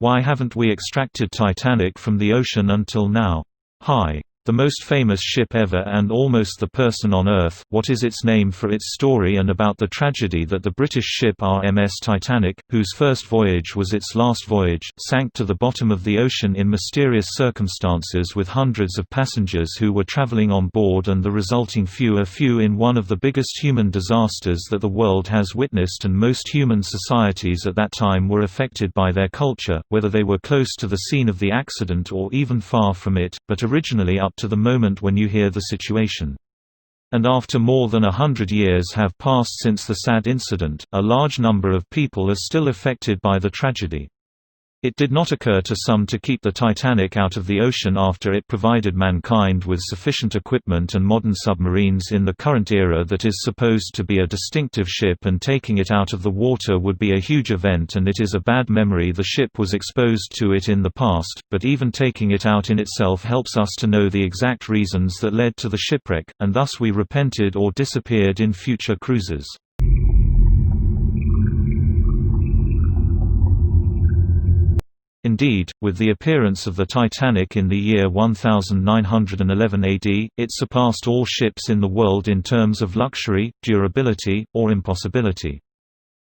Why haven't we extracted Titanic from the ocean until now? Hi. The most famous ship ever and almost the person on Earth, what is its name for its story and about the tragedy that the British ship RMS Titanic, whose first voyage was its last voyage, sank to the bottom of the ocean in mysterious circumstances with hundreds of passengers who were travelling on board and the resulting few in one of the biggest human disasters that the world has witnessed, and most human societies at that time were affected by their culture, whether they were close to the scene of the accident or even far from it, but originally up to the moment when you hear the situation. And after more than 100 years have passed since the sad incident, a large number of people are still affected by the tragedy. It did not occur to some to keep the Titanic out of the ocean after it provided mankind with sufficient equipment and modern submarines in the current era that is supposed to be a distinctive ship, and taking it out of the water would be a huge event, and it is a bad memory the ship was exposed to it in the past, but even taking it out in itself helps us to know the exact reasons that led to the shipwreck, and thus we repented or disappeared in future cruises. Indeed, with the appearance of the Titanic in the year 1911 AD, it surpassed all ships in the world in terms of luxury, durability, or impossibility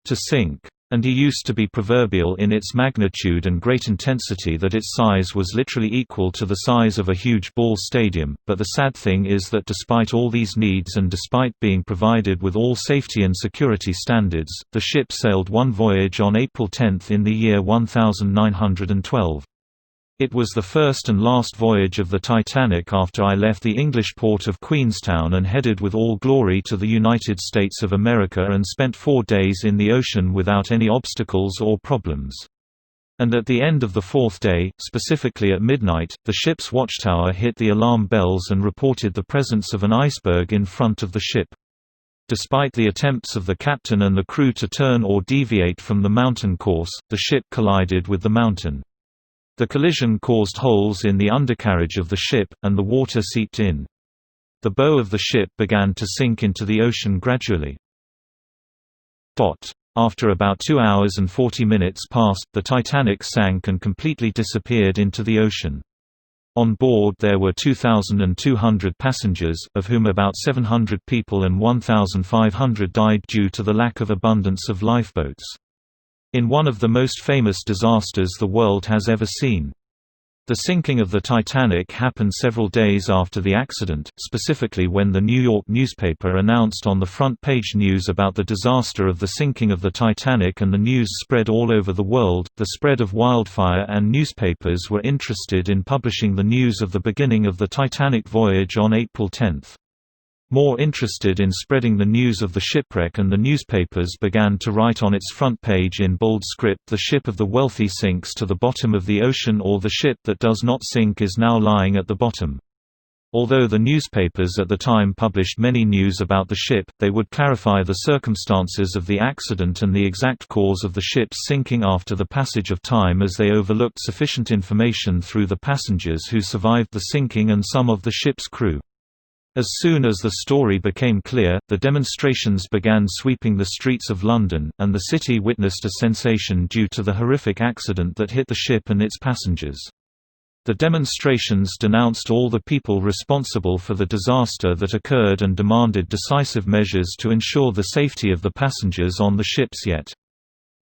to sink. And it used to be proverbial in its magnitude and great intensity that its size was literally equal to the size of a huge ball stadium, but the sad thing is that despite all these needs and despite being provided with all safety and security standards, the ship sailed one voyage on April 10 in the year 1912. It was the first and last voyage of the Titanic after I left the English port of Queenstown and headed with all glory to the United States of America, and spent 4 days in the ocean without any obstacles or problems. And at the end of the 4th day, specifically at midnight, the ship's watchtower hit the alarm bells and reported the presence of an iceberg in front of the ship. Despite the attempts of the captain and the crew to turn or deviate from the mountain course, the ship collided with the mountain. The collision caused holes in the undercarriage of the ship, and the water seeped in. The bow of the ship began to sink into the ocean gradually. After about 2 hours and 40 minutes passed, the Titanic sank and completely disappeared into the ocean. On board there were 2,200 passengers, of whom about 700 people and 1,500 died due to the lack of abundance of lifeboats. In one of the most famous disasters the world has ever seen. The sinking of the Titanic happened several days after the accident, specifically when the New York newspaper announced on the front page news about the disaster of the sinking of the Titanic, and the news spread all over the world. The spread of wildfire, and newspapers were interested in publishing the news of the beginning of the Titanic voyage on April 10. More interested in spreading the news of the shipwreck, and the newspapers began to write on its front page in bold script, "The ship of the wealthy sinks to the bottom of the ocean," or "The ship that does not sink is now lying at the bottom." Although the newspapers at the time published many news about the ship, they would clarify the circumstances of the accident and the exact cause of the ship's sinking after the passage of time, as they overlooked sufficient information through the passengers who survived the sinking and some of the ship's crew. As soon as the story became clear, the demonstrations began sweeping the streets of London, and the city witnessed a sensation due to the horrific accident that hit the ship and its passengers. The demonstrations denounced all the people responsible for the disaster that occurred and demanded decisive measures to ensure the safety of the passengers on the ships yet.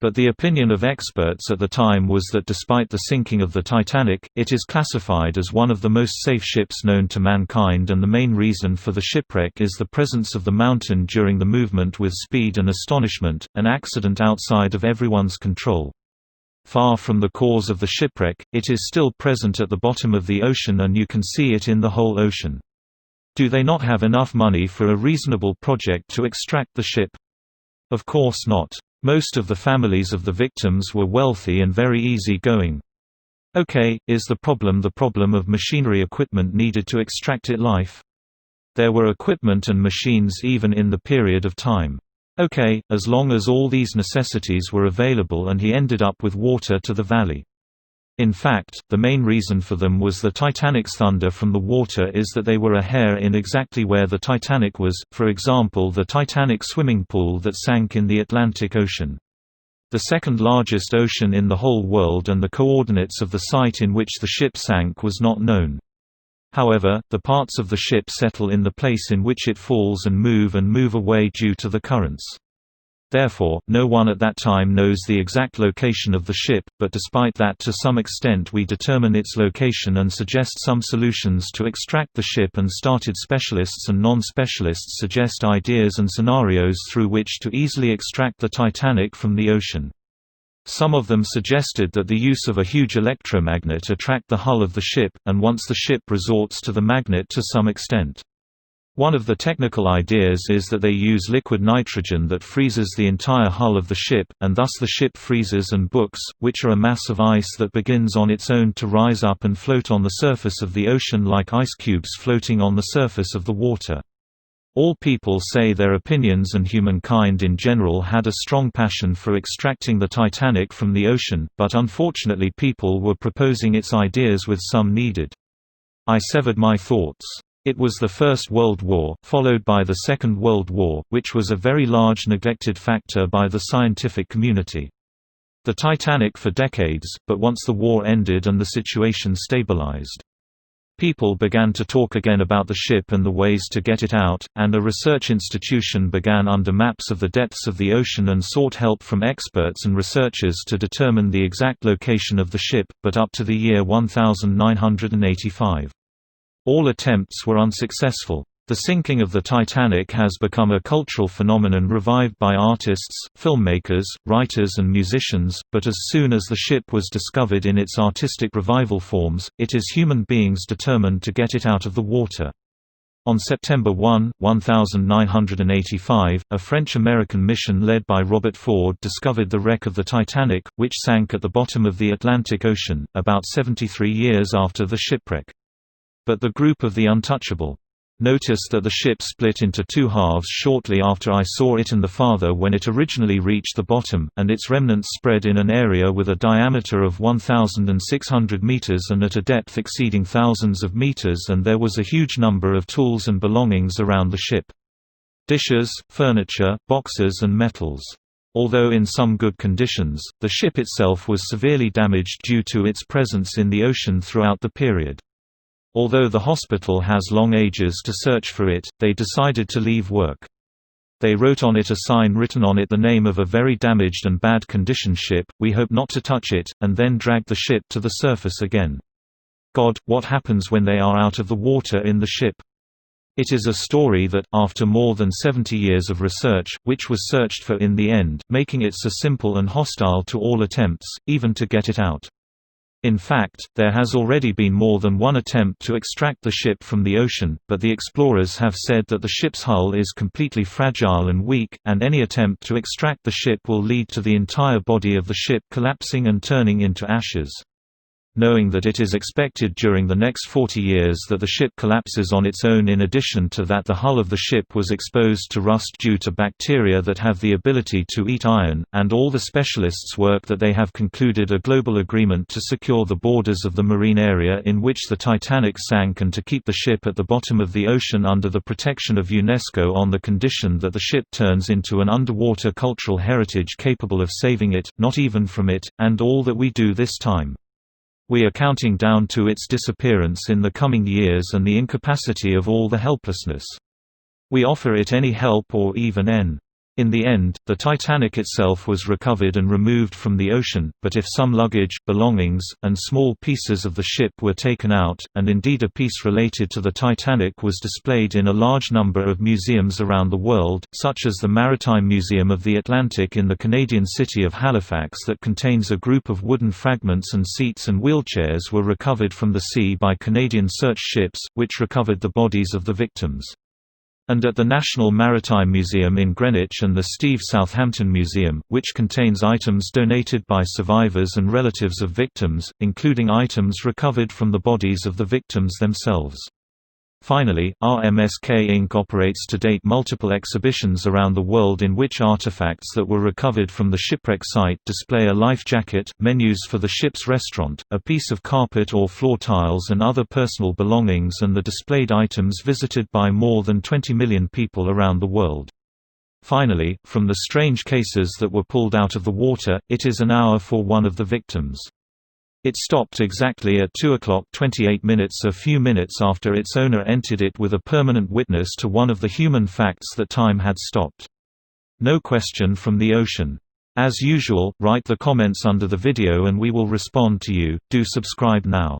But the opinion of experts at the time was that despite the sinking of the Titanic, it is classified as one of the most safe ships known to mankind, and the main reason for the shipwreck is the presence of the mountain during the movement with speed and astonishment, an accident outside of everyone's control. Far from the cause of the shipwreck, it is still present at the bottom of the ocean, and you can see it in the whole ocean. Do they not have enough money for a reasonable project to extract the ship? Of course not. Most of the families of the victims were wealthy and very easy-going. Okay, is the problem of machinery equipment needed to extract it life? There were equipment and machines even in the period of time. Okay, as long as all these necessities were available, and he ended up with water to the valley. In fact, the main reason for them was the Titanic's thunder from the water is that they were a hair in exactly where the Titanic was, for example the Titanic swimming pool that sank in the Atlantic Ocean. the second largest ocean in the whole world, and the coordinates of the site in which the ship sank was not known. However, the parts of the ship settle in the place in which it falls and move away due to the currents. Therefore, no one at that time knows the exact location of the ship, but despite that, to some extent we determine its location and suggest some solutions to extract the ship, and started specialists and non-specialists suggest ideas and scenarios through which to easily extract the Titanic from the ocean. Some of them suggested that the use of a huge electromagnet attract the hull of the ship, and once the ship resorts to the magnet to some extent. One of the technical ideas is that they use liquid nitrogen that freezes the entire hull of the ship, and thus the ship freezes and books, which are a mass of ice that begins on its own to rise up and float on the surface of the ocean like ice cubes floating on the surface of the water. All people say their opinions, and humankind in general had a strong passion for extracting the Titanic from the ocean, but unfortunately people were proposing its ideas with some needed. I severed my thoughts. It was the First World War, followed by the Second World War, which was a very large neglected factor by the scientific community. The Titanic for decades, but once the war ended and the situation stabilized, people began to talk again about the ship and the ways to get it out, and a research institution began under maps of the depths of the ocean and sought help from experts and researchers to determine the exact location of the ship, but up to the year 1985. All attempts were unsuccessful. The sinking of the Titanic has become a cultural phenomenon revived by artists, filmmakers, writers and musicians, but as soon as the ship was discovered in its artistic revival forms, it is human beings determined to get it out of the water. On September 1, 1985, a French-American mission led by Robert Ford discovered the wreck of the Titanic, which sank at the bottom of the Atlantic Ocean, about 73 years after the shipwreck. But the group of the untouchable noticed that the ship split into two halves shortly after I saw it and the farther when it originally reached the bottom, and its remnants spread in an area with a diameter of 1,600 meters and at a depth exceeding thousands of meters, and there was a huge number of tools and belongings around the ship. Dishes, furniture, boxes and metals. Although in some good conditions, the ship itself was severely damaged due to its presence in the ocean throughout the period. Although the hospital has long ages to search for it, they decided to leave work. They wrote on it a sign written on it the name of a very damaged and bad condition ship, "We hope not to touch it," and then dragged the ship to the surface again. God, what happens when they are out of the water in the ship? It is a story that, after more than 70 years of research, which was searched for in the end, making it so simple and hostile to all attempts, even to get it out. In fact, there has already been more than one attempt to extract the ship from the ocean, but the explorers have said that the ship's hull is completely fragile and weak, and any attempt to extract the ship will lead to the entire body of the ship collapsing and turning into ashes. Knowing that it is expected during the next 40 years that the ship collapses on its own, in addition to that the hull of the ship was exposed to rust due to bacteria that have the ability to eat iron, and all the specialists work that they have concluded a global agreement to secure the borders of the marine area in which the Titanic sank and to keep the ship at the bottom of the ocean under the protection of UNESCO on the condition that the ship turns into an underwater cultural heritage capable of saving it, not even from it, and all that we do this time. We are counting down to its disappearance in the coming years and the incapacity of all the helplessness. We offer it any help or even n. In the end, the Titanic itself was recovered and removed from the ocean, but if some luggage, belongings, and small pieces of the ship were taken out, and indeed a piece related to the Titanic was displayed in a large number of museums around the world, such as the Maritime Museum of the Atlantic in the Canadian city of Halifax that contains a group of wooden fragments, and seats and wheelchairs were recovered from the sea by Canadian search ships, which recovered the bodies of the victims. And at the National Maritime Museum in Greenwich and the Steve Southampton Museum, which contains items donated by survivors and relatives of victims, including items recovered from the bodies of the victims themselves. Finally, RMSK Inc. operates to date multiple exhibitions around the world in which artifacts that were recovered from the shipwreck site display a life jacket, menus for the ship's restaurant, a piece of carpet or floor tiles and other personal belongings, and the displayed items visited by more than 20 million people around the world. Finally, from the strange cases that were pulled out of the water, it is an hour for one of the victims. It stopped exactly at 2:28, a few minutes after its owner entered it with a permanent witness to one of the human facts that time had stopped. No question from the ocean. As usual, write the comments under the video and we will respond to you. Do subscribe now.